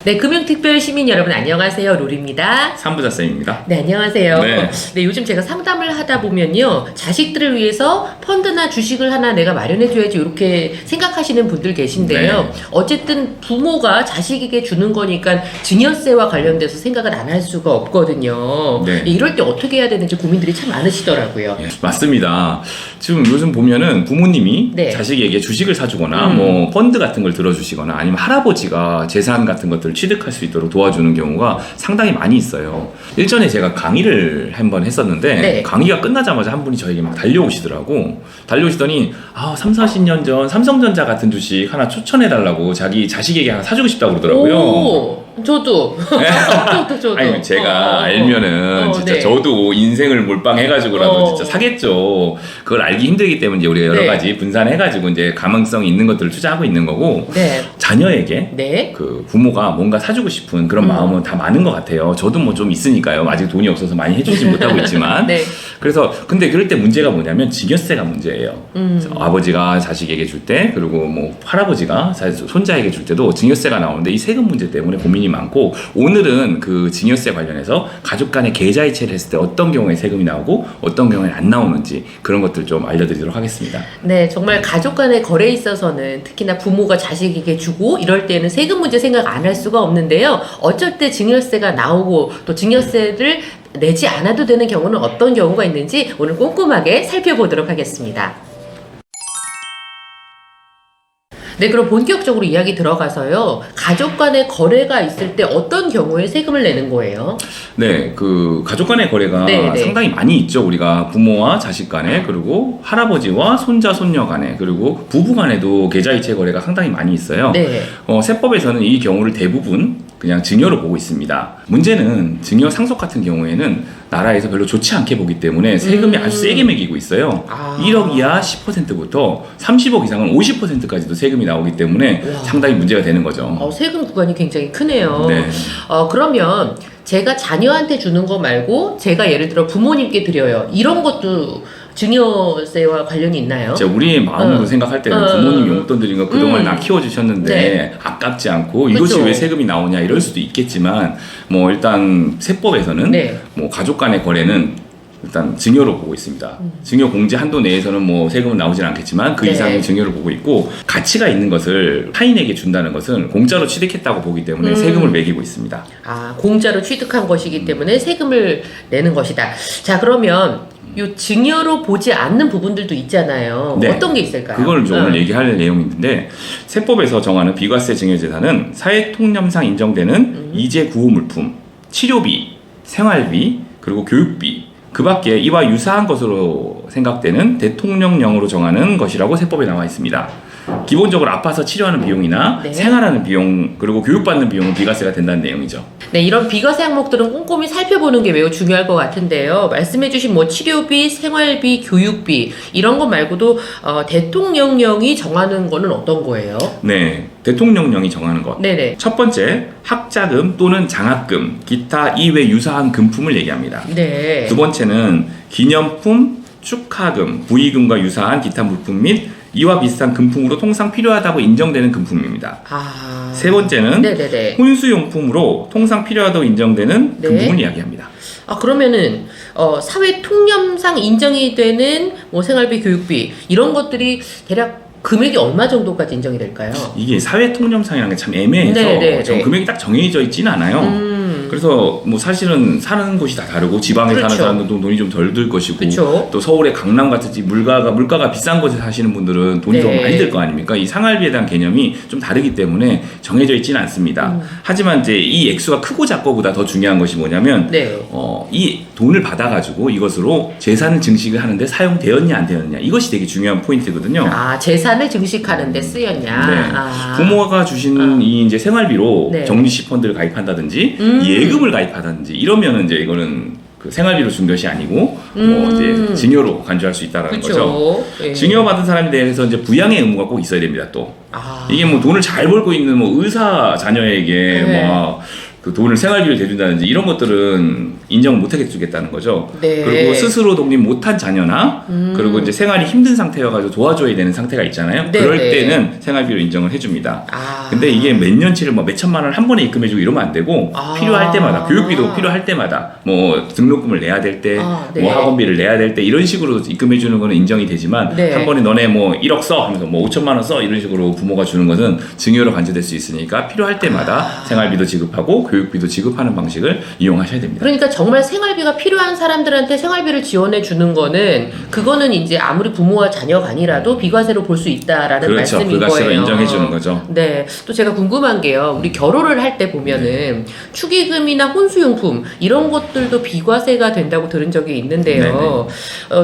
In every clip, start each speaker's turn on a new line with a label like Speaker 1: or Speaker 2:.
Speaker 1: 네, 금융특별 시민 여러분 안녕하세요. 롤입니다.
Speaker 2: 삼부자쌤입니다.
Speaker 1: 네, 안녕하세요.
Speaker 2: 네.
Speaker 1: 네, 요즘 제가 상담을 하다 보면요. 자식들을 위해서 펀드나 주식을 하나 내가 마련해줘야지 이렇게 생각하시는 분들 계신데요.
Speaker 2: 네.
Speaker 1: 어쨌든 부모가 자식에게 주는 거니까 증여세와 관련돼서 생각을 안 할 수가 없거든요.
Speaker 2: 네.
Speaker 1: 이럴 때 어떻게 해야 되는지 고민들이 참 많으시더라고요.
Speaker 2: 예, 맞습니다. 지금 요즘 보면은 부모님이
Speaker 1: 네.
Speaker 2: 자식에게 주식을 사주거나 뭐 펀드 같은 걸 들어주시거나 아니면 할아버지가 재산 같은 것들을 취득할 수 있도록 도와주는 경우가 상당히 많이 있어요. 일전에 제가 강의를 한번 했었는데
Speaker 1: 네.
Speaker 2: 강의가 끝나자마자 한 분이 저에게 막 달려오시더라고. 달려오시더니 3, 40년 전 삼성전자 같은 주식 하나 추천해달라고 자기 자식에게 하나 사주고 싶다고 그러더라고요.
Speaker 1: 오, 저도. 저도.
Speaker 2: 아니 제가 알면은 진짜
Speaker 1: 네.
Speaker 2: 저도 인생을 몰빵해가지고라도 진짜 사겠죠. 그걸 알기 힘들기 때문에 이제 우리가 여러
Speaker 1: 네.
Speaker 2: 가지 분산해가지고 이제 가망성이 있는 것들을 투자하고 있는 거고
Speaker 1: 네.
Speaker 2: 자녀에게
Speaker 1: 네.
Speaker 2: 그 부모가 뭔가 사주고 싶은 그런 마음은 다 많은 것 같아요. 저도 뭐 좀 있으니까요. 아직 돈이 없어서 많이 해주지 못하고 있지만
Speaker 1: 네.
Speaker 2: 그래서 근데 그럴 때 문제가 뭐냐면 증여세가 문제예요. 아버지가 자식에게 줄 때 그리고 뭐 할아버지가 손자에게 줄 때도 증여세가 나오는데 이 세금 문제 때문에 고민이 많고 오늘은 그 증여세 관련해서 가족 간의 계좌이체를 했을 때 어떤 경우에 세금이 나오고 어떤 경우에 안 나오는지 그런 것들 좀 알려드리도록 하겠습니다.
Speaker 1: 네, 정말 가족 간의 거래에 있어서는 특히나 부모가 자식에게 주고 이럴 때는 세금 문제 생각 안 할 수가 없는데요. 어쩔 때 증여세가 나오고 또 증여세를 내지 않아도 되는 경우는 어떤 경우가 있는지 오늘 꼼꼼하게 살펴보도록 하겠습니다. 네, 그럼 본격적으로 이야기 들어가서요. 가족 간의 거래가 있을 때 어떤 경우에 세금을 내는 거예요?
Speaker 2: 네, 그 가족 간의 거래가
Speaker 1: 네.
Speaker 2: 상당히 많이 있죠. 우리가 부모와 자식 간에 그리고 할아버지와 손자 손녀 간에 그리고 부부 간에도 계좌이체 거래가 상당히 많이 있어요.
Speaker 1: 네.
Speaker 2: 세법에서는 이 경우를 대부분 그냥 증여로 보고 있습니다. 문제는 증여 상속 같은 경우에는 나라에서 별로 좋지 않게 보기 때문에 세금이 아주 세게 매기고 있어요. 1억 이하 10%부터 30억 이상은 50%까지도 세금이 나오기 때문에
Speaker 1: 와.
Speaker 2: 상당히 문제가 되는 거죠.
Speaker 1: 세금 구간이 굉장히 크네요.
Speaker 2: 네.
Speaker 1: 그러면 제가 자녀한테 주는 거 말고 제가 예를 들어 부모님께 드려요. 이런 것도 증여세와 관련이 있나요?
Speaker 2: 우리의 마음으로 생각할 때는 부모님 용돈 드린 거 그동안 나 키워주셨는데
Speaker 1: 네.
Speaker 2: 아깝지 않고 이것이
Speaker 1: 그쵸.
Speaker 2: 왜 세금이 나오냐 이럴 수도 있겠지만 뭐 일단 세법에서는
Speaker 1: 네.
Speaker 2: 뭐 가족 간의 거래는 일단 증여로 보고 있습니다. 증여 공제 한도 내에서는 뭐 세금은 나오진 않겠지만 그
Speaker 1: 네.
Speaker 2: 이상의 증여를 보고 있고 가치가 있는 것을 타인에게 준다는 것은 공짜로 취득했다고 보기 때문에 세금을 매기고 있습니다.
Speaker 1: 공짜로 취득한 것이기 때문에 세금을 내는 것이다. 자, 그러면 요 증여로 보지 않는 부분들도 있잖아요.
Speaker 2: 네.
Speaker 1: 어떤 게 있을까요?
Speaker 2: 그걸 이제 오늘 얘기할 내용이 있는데 세법에서 정하는 비과세 증여재산은 사회통념상 인정되는 이재 구호 물품, 치료비, 생활비, 그리고 교육비 그 밖에 이와 유사한 것으로 생각되는 대통령령으로 정하는 것이라고 세법에 나와 있습니다. 기본적으로 아파서 치료하는 비용이나
Speaker 1: 네.
Speaker 2: 생활하는 비용 그리고 교육받는 비용은 비과세가 된다는 내용이죠.
Speaker 1: 네, 이런 비과세 항목들은 꼼꼼히 살펴보는 게 매우 중요할 것 같은데요. 말씀해주신 뭐 치료비, 생활비, 교육비 이런 것 말고도 대통령령이 정하는 거는 어떤 거예요?
Speaker 2: 네, 대통령령이 정하는 것.
Speaker 1: 네네.
Speaker 2: 첫 번째, 학자금 또는 장학금, 기타 이외 유사한 금품을 얘기합니다.
Speaker 1: 네.
Speaker 2: 두 번째는 기념품, 축하금, 부의금과 유사한 기타 물품 및 이와 비슷한 금품으로 통상 필요하다고 인정되는 금품입니다. 세 번째는
Speaker 1: 네네네.
Speaker 2: 혼수용품으로 통상 필요하다고 인정되는
Speaker 1: 네.
Speaker 2: 금품을 이야기합니다.
Speaker 1: 그러면은 사회 통념상 인정이 되는 뭐 생활비, 교육비 이런 것들이 대략 금액이 얼마 정도까지 인정이 될까요?
Speaker 2: 이게 사회통념상이라는 게 참 애매해서
Speaker 1: 네.
Speaker 2: 금액이 딱 정해져 있지는 않아요. 그래서 뭐 사실은 사는 곳이 다 다르고 지방에
Speaker 1: 그렇죠.
Speaker 2: 사는 사람들도 돈이 좀 덜 들 것이고
Speaker 1: 그렇죠.
Speaker 2: 또 서울의 강남 같은 물가가 비싼 곳에 사시는 분들은 돈이
Speaker 1: 네.
Speaker 2: 더 많이 들 거 아닙니까? 이 생활비에 대한 개념이 좀 다르기 때문에 정해져 있지는 않습니다. 하지만 이제 이 액수가 크고 작고보다 더 중요한 것이 뭐냐면
Speaker 1: 네.
Speaker 2: 이 돈을 받아가지고 이것으로 재산을 증식을 하는데 사용되었냐 안 되었냐 이것이 되게 중요한 포인트거든요.
Speaker 1: 재산을 증식하는 데 쓰였냐.
Speaker 2: 네. 부모가 주신 이 이제 생활비로
Speaker 1: 네.
Speaker 2: 정리식 펀드를 가입한다든지 예금을 가입하든지 이러면은 이제 이거는 그 생활비로 준 것이 아니고 뭐 이제 증여로 간주할 수 있다라는 거죠.
Speaker 1: 예.
Speaker 2: 증여받은 사람에 대해서 이제 부양의 의무가 꼭 있어야 됩니다. 또 이게 뭐 돈을 잘 벌고 있는 뭐 의사 자녀에게
Speaker 1: 네.
Speaker 2: 뭐 그 돈을 생활비를 대준다든지 이런 것들은 인정을 못하게 주겠다는 거죠.
Speaker 1: 네.
Speaker 2: 그리고 스스로 독립 못한 자녀나 그리고 이제 생활이 힘든 상태여가지고 도와줘야 되는 상태가 있잖아요.
Speaker 1: 네,
Speaker 2: 그럴
Speaker 1: 네.
Speaker 2: 때는 생활비를 인정을 해줍니다.
Speaker 1: 아.
Speaker 2: 근데 이게 몇 년치를 뭐 몇천만 원 한 번에 입금해주고 이러면 안 되고
Speaker 1: 아.
Speaker 2: 필요할 때마다 교육비도 필요할 때마다 뭐 등록금을 내야 될 때,
Speaker 1: 네.
Speaker 2: 뭐 학원비를 내야 될 때 이런 식으로 입금해주는 거는 인정이 되지만
Speaker 1: 네.
Speaker 2: 한 번에 너네 뭐 1억 써 하면서 뭐 5천만 원 써 이런 식으로 부모가 주는 것은 증여로 간주될 수 있으니까 필요할 때마다 생활비도 지급하고 교육비도 지급하는 방식을 이용하셔야 됩니다.
Speaker 1: 그러니까 정말 생활비가 필요한 사람들한테 생활비를 지원해 주는 거는 그거는 이제 아무리 부모와 자녀가 아니라도 비과세로 볼 수 있다라는
Speaker 2: 그렇죠.
Speaker 1: 말씀인
Speaker 2: 불가세로
Speaker 1: 거예요.
Speaker 2: 인정해 주는 거죠.
Speaker 1: 네. 또 제가 궁금한 게요. 우리 결혼을 할 때 보면은 축의금이나 혼수용품 이런 것들도 비과세가 된다고 들은 적이 있는데요.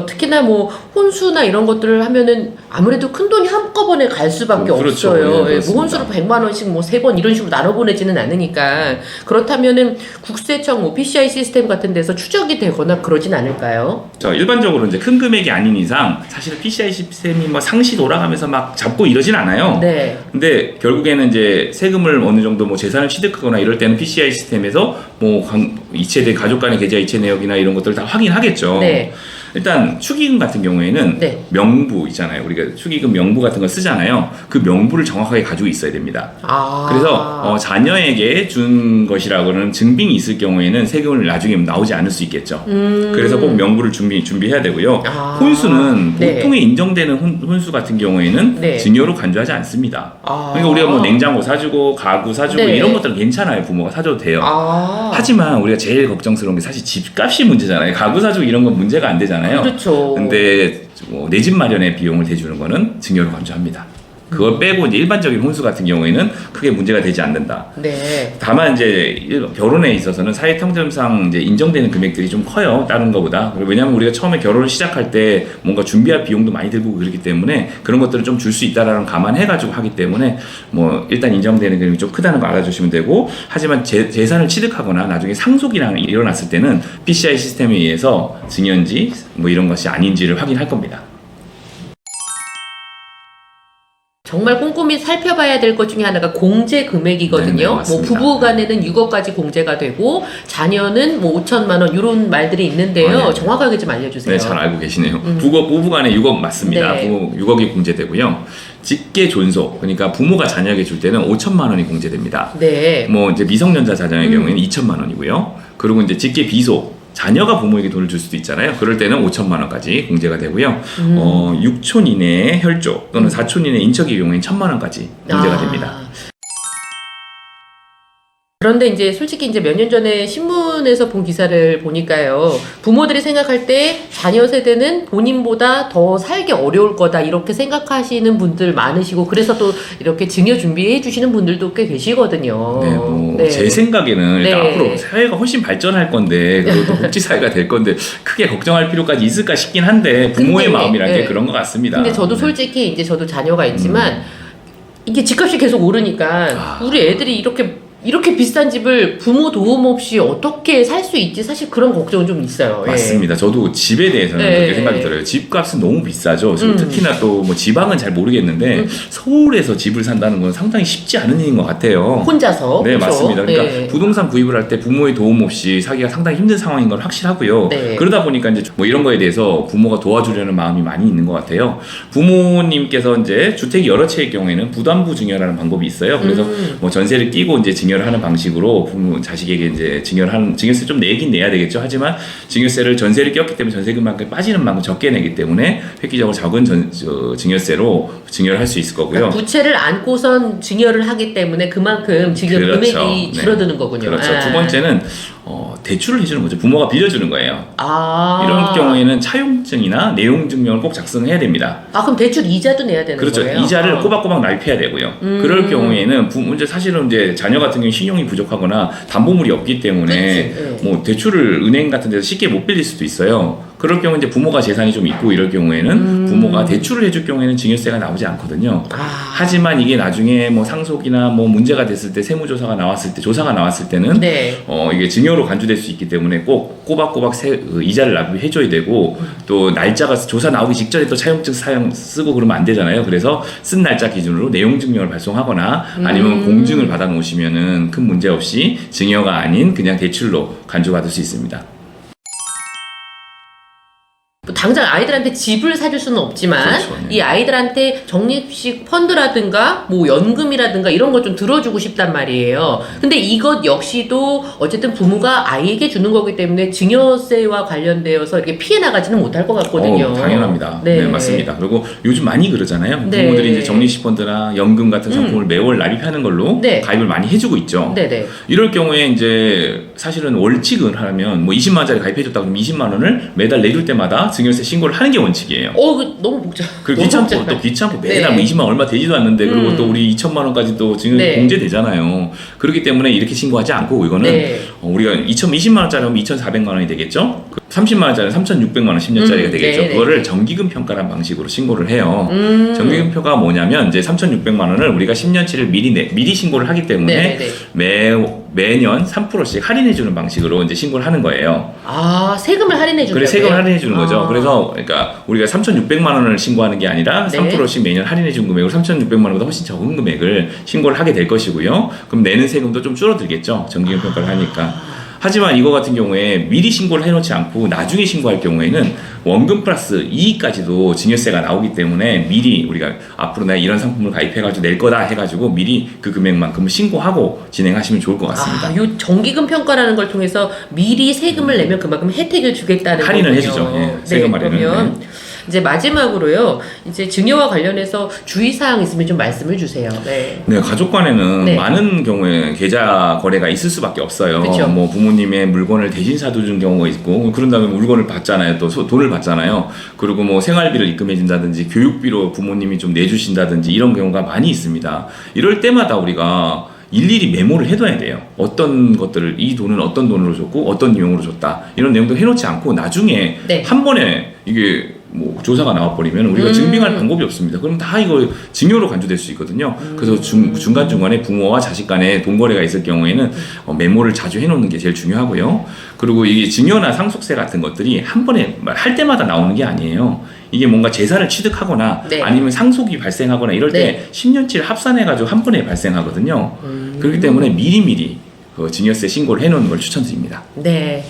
Speaker 1: 특히나 뭐 혼수나 이런 것들을 하면은 아무래도 큰 돈이 한꺼번에 갈 수밖에
Speaker 2: 그렇죠.
Speaker 1: 없어요.
Speaker 2: 네,
Speaker 1: 뭐
Speaker 2: 그렇습니다.
Speaker 1: 혼수를 100만 원씩 뭐 3번 이런 식으로 나눠 보내지는 않으니까 그렇다면은 국세청 뭐 PCI 시스템 같은 데서 추적이 되거나 그러진 않을까요?
Speaker 2: 일반적으로 이제 큰 금액이 아닌 이상 사실은 PCI 시스템이 뭐 상시 돌아가면서 막 잡고 이러진 않아요.
Speaker 1: 네.
Speaker 2: 근데 결국에는 이제 세금을 어느 정도 뭐 재산을 취득하거나 이럴 때는 PCI 시스템에서 뭐 이체된 가족 간의 계좌 이체 내역이나 이런 것들을 다 확인하겠죠.
Speaker 1: 네.
Speaker 2: 일단 축의금 같은 경우에는
Speaker 1: 네.
Speaker 2: 명부 있잖아요. 우리가 축의금 명부 같은 걸 쓰잖아요. 그 명부를 정확하게 가지고 있어야 됩니다. 그래서 자녀에게 준 것이라고는 증빙이 있을 경우에는 세금을 나중에 나오지 않을 수 있겠죠. 그래서 꼭 명부를 준비해야 되고요. 혼수는
Speaker 1: 네.
Speaker 2: 보통에 인정되는 혼수 같은 경우에는
Speaker 1: 네.
Speaker 2: 증여로 간주하지 않습니다. 그러니까 우리가 뭐 냉장고 사주고 가구 사주고
Speaker 1: 네.
Speaker 2: 이런 것들은 괜찮아요. 부모가 사줘도 돼요. 하지만 우리가 제일 걱정스러운 게 사실 집값이 문제잖아요. 가구 사주고 이런 건 문제가 안 되잖아요.
Speaker 1: 그렇죠.
Speaker 2: 근데 내 집 마련에 비용을 대주는 거는 증여로 간주합니다. 그걸 빼고 이제 일반적인 혼수 같은 경우에는 크게 문제가 되지 않는다.
Speaker 1: 네.
Speaker 2: 다만 이제 결혼에 있어서는 사회통념상 이제 인정되는 금액들이 좀 커요. 다른 것보다. 왜냐하면 우리가 처음에 결혼을 시작할 때 뭔가 준비할 비용도 많이 들고 그렇기 때문에 그런 것들을 좀 줄 수 있다라는 감안해가지고 하기 때문에 뭐 일단 인정되는 금액이 좀 크다는 거 알아주시면 되고 하지만 재산을 취득하거나 나중에 상속이랑 일어났을 때는 PCI 시스템에 의해서 증여인지 뭐 이런 것이 아닌지를 확인할 겁니다.
Speaker 1: 정말 꼼꼼히 살펴봐야 될 것 중에 하나가 공제 금액이거든요.
Speaker 2: 네네,
Speaker 1: 뭐
Speaker 2: 맞습니다.
Speaker 1: 부부 간에는 6억까지 공제가 되고 자녀는 뭐 5천만 원 이런 말들이 있는데요.
Speaker 2: 네.
Speaker 1: 정확하게 좀 알려주세요.
Speaker 2: 네, 잘 알고 계시네요. 부부 간에 6억 맞습니다.
Speaker 1: 네.
Speaker 2: 6억이 공제되고요. 직계 존속, 그러니까 부모가 자녀에게 줄 때는 5천만 원이 공제됩니다.
Speaker 1: 네.
Speaker 2: 뭐 이제 미성년자 자녀의 경우에는 2천만 원이고요. 그리고 이제 직계 비속, 자녀가 부모에게 돈을 줄 수도 있잖아요. 그럴 때는 5천만 원까지 공제가 되고요. 6촌 이내의 혈족 또는 4촌 이내 인척의 경우에는 1천만 원까지 공제가 됩니다.
Speaker 1: 그런데 이제 솔직히 이제 몇 년 전에 신문에서 본 기사를 보니까요. 부모들이 생각할 때 자녀 세대는 본인보다 더 살기 어려울 거다 이렇게 생각하시는 분들 많으시고 그래서 또 이렇게 증여 준비해 주시는 분들도 꽤 계시거든요.
Speaker 2: 네, 뭐 제 생각에는 일단
Speaker 1: 네.
Speaker 2: 앞으로 사회가 훨씬 발전할 건데 그리고 또 복지 사회가 될 건데 크게 걱정할 필요까지 있을까 싶긴 한데 부모의
Speaker 1: 근데,
Speaker 2: 마음이란 게
Speaker 1: 네.
Speaker 2: 그런 것 같습니다.
Speaker 1: 근데 저도 솔직히 이제 저도 자녀가 있지만 이게 집값이 계속 오르니까 우리 애들이 이렇게 비싼 집을 부모 도움 없이 어떻게 살 수 있지? 사실 그런 걱정은 좀 있어요.
Speaker 2: 맞습니다. 저도 집에 대해서는
Speaker 1: 네.
Speaker 2: 그렇게 생각이 들어요. 집값은 너무 비싸죠. 특히나 또 뭐 지방은 잘 모르겠는데 서울에서 집을 산다는 건 상당히 쉽지 않은 일인 것 같아요.
Speaker 1: 혼자서.
Speaker 2: 네,
Speaker 1: 그렇죠?
Speaker 2: 맞습니다. 그러니까
Speaker 1: 네.
Speaker 2: 부동산 구입을 할 때 부모의 도움 없이 사기가 상당히 힘든 상황인 건 확실하고요.
Speaker 1: 네.
Speaker 2: 그러다 보니까 이제 뭐 이런 거에 대해서 부모가 도와주려는 마음이 많이 있는 것 같아요. 부모님께서 이제 주택이 여러 채일 경우에는 부담부 증여라는 방법이 있어요. 그래서 뭐 전세를 끼고 이제 증여를 하는 방식으로 부모 자식에게 이제 증여세 좀 내긴 내야 되겠죠. 하지만 증여세를 전세를 꼈기 때문에 전세금만큼 빠지는 만큼 적게 내기 때문에 획기적으로 적은 증여세로 증여를 할 수 있을 거고요.
Speaker 1: 그러니까 부채를 안고선 증여를 하기 때문에 그만큼 증여
Speaker 2: 그렇죠.
Speaker 1: 금액이
Speaker 2: 네.
Speaker 1: 줄어드는 거군요.
Speaker 2: 그렇죠. 두 번째는 대출을 해주는 거죠. 부모가 빌려주는 거예요. 이런 경우에는 차용증이나 내용증명을 꼭 작성해야 됩니다.
Speaker 1: 그럼 대출 이자도 내야 되는
Speaker 2: 그렇죠.
Speaker 1: 거예요?
Speaker 2: 이자를 꼬박꼬박 납입해야 되고요. 그럴 경우에는 이제 사실은 이제 자녀 같은 경우 신용이 부족하거나 담보물이 없기 때문에
Speaker 1: 그치, 네.
Speaker 2: 뭐 대출을 은행 같은 데서 쉽게 못 빌릴 수도 있어요. 그럴 경우 이제 부모가 재산이 좀 있고 이럴 경우에는 부모가 대출을 해줄 경우에는 증여세가 나오지 않거든요. 하지만 이게 나중에 뭐 상속이나 뭐 문제가 됐을 때 세무조사가 나왔을 때 조사가 나왔을 때는
Speaker 1: 네.
Speaker 2: 이게 증여로 간주될 수 있기 때문에 꼭 꼬박꼬박 이자를 납부해줘야 되고 또 날짜가 조사 나오기 직전에 또 차용증 쓰고 그러면 안 되잖아요. 그래서 쓴 날짜 기준으로 내용 증명을 발송하거나 아니면 공증을 받아 놓으시면은 큰 문제 없이 증여가 아닌 그냥 대출로 간주받을 수 있습니다.
Speaker 1: 당장 아이들한테 집을 사줄 수는 없지만
Speaker 2: 그렇죠, 네.
Speaker 1: 이 아이들한테 적립식 펀드라든가 뭐 연금이라든가 이런 걸 좀 들어주고 싶단 말이에요. 근데 이것 역시도 어쨌든 부모가 아이에게 주는 거기 때문에 증여세와 관련되어서 이렇게 피해 나가지는 못할 것 같거든요.
Speaker 2: 당연합니다.
Speaker 1: 네.
Speaker 2: 네, 맞습니다. 그리고 요즘 많이 그러잖아요.
Speaker 1: 네.
Speaker 2: 부모들이 이제 적립식 펀드나 연금 같은 상품을 매월 납입하는 걸로
Speaker 1: 네.
Speaker 2: 가입을 많이 해주고 있죠.
Speaker 1: 네네.
Speaker 2: 이럴 경우에 이제 사실은 월칙을 하면 뭐 20만 원짜리 가입해줬다 그러면 20만 원을 매달 내줄 때마다 증여세 신고를 하는 게 원칙이에요.
Speaker 1: 너무 복잡.
Speaker 2: 그리고 귀찮고 매달
Speaker 1: 네.
Speaker 2: 뭐 20만 원 얼마 되지도 않는데 그리고 또 우리 2천만 원까지 또 증여
Speaker 1: 네.
Speaker 2: 공제되잖아요. 그렇기 때문에 이렇게 신고하지 않고 이거는
Speaker 1: 네.
Speaker 2: 우리가 2020만 원짜리 하면 2,400만 원이 되겠죠. 30만 원짜리 3,600만 원 10년짜리가 되겠죠.
Speaker 1: 네네.
Speaker 2: 그거를 정기금 평가란 방식으로 신고를 해요. 정기금 평가가 뭐냐면 이제 3,600만 원을 우리가 10년치를 미리 신고를 하기 때문에
Speaker 1: 네네네.
Speaker 2: 매년 3%씩 할인해 주는 방식으로 이제 신고를 하는 거예요.
Speaker 1: 세금을 할인해 주는
Speaker 2: 그래 세금을 할인해 주는 거죠. 그래서 그러니까 우리가 3,600만 원을 신고하는 게 아니라
Speaker 1: 네.
Speaker 2: 3%씩 매년 할인해 준 금액으로 3,600만 원보다 훨씬 적은 금액을 신고를 하게 될 것이고요. 그럼 내는 세금도 좀 줄어들겠죠. 정기금 평가를 하니까. 하지만 이거 같은 경우에 미리 신고를 해놓지 않고 나중에 신고할 경우에는 원금 플러스 이익까지도 증여세가 나오기 때문에 미리 우리가 앞으로 내가 이런 상품을 가입해가지고 낼 거다 해가지고 미리 그 금액만큼을 신고하고 진행하시면 좋을 것 같습니다.
Speaker 1: 요 정기금 평가라는 걸 통해서 미리 세금을 내면 그만큼 혜택을 주겠다는
Speaker 2: 할인을
Speaker 1: 거군요.
Speaker 2: 해주죠. 예, 세금 할인을.
Speaker 1: 그러면 이제 마지막으로요. 이제 증여와 관련해서 주의사항 있으면 좀 말씀을 주세요. 네.
Speaker 2: 네, 가족 간에는
Speaker 1: 네.
Speaker 2: 많은 경우에 계좌 거래가 있을 수밖에 없어요.
Speaker 1: 그쵸.
Speaker 2: 뭐 부모님의 물건을 대신 사두는 경우가 있고, 그런 다음에 물건을 받잖아요. 또 돈을 받잖아요. 그리고 뭐 생활비를 입금해준다든지, 교육비로 부모님이 좀 내주신다든지 이런 경우가 많이 있습니다. 이럴 때마다 우리가 일일이 메모를 해둬야 돼요. 어떤 것들을 이 돈은 어떤 돈으로 줬고 어떤 유형으로 줬다 이런 내용도 해놓지 않고 나중에
Speaker 1: 네.
Speaker 2: 한 번에 이게 뭐 조사가 나와버리면 우리가 증빙할 방법이 없습니다. 그럼 다 이거 증여로 간주될 수 있거든요. 그래서 중간중간에 부모와 자식 간에 돈 거래가 있을 경우에는 메모를 자주 해놓는 게 제일 중요하고요. 그리고 이게 증여나 상속세 같은 것들이 한 번에 할 때마다 나오는 게 아니에요. 이게 뭔가 재산을 취득하거나
Speaker 1: 네.
Speaker 2: 아니면 상속이 발생하거나 이럴 때
Speaker 1: 네.
Speaker 2: 10년치를 합산해가지고 한 번에 발생하거든요. 그렇기 때문에 미리미리 그 증여세 신고를 해놓는 걸 추천드립니다.
Speaker 1: 네.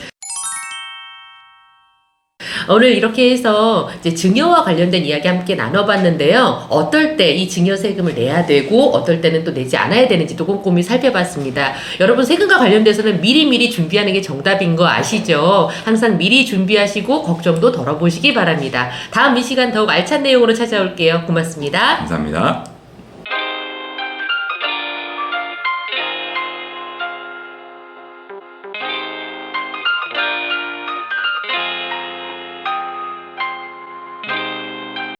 Speaker 1: 오늘 이렇게 해서 이제 증여와 관련된 이야기 함께 나눠봤는데요. 어떨 때 이 증여 세금을 내야 되고 어떨 때는 또 내지 않아야 되는지도 꼼꼼히 살펴봤습니다. 여러분 세금과 관련돼서는 미리미리 준비하는 게 정답인 거 아시죠? 항상 미리 준비하시고 걱정도 덜어보시기 바랍니다. 다음 이 시간 더욱 알찬 내용으로 찾아올게요. 고맙습니다.
Speaker 2: 감사합니다.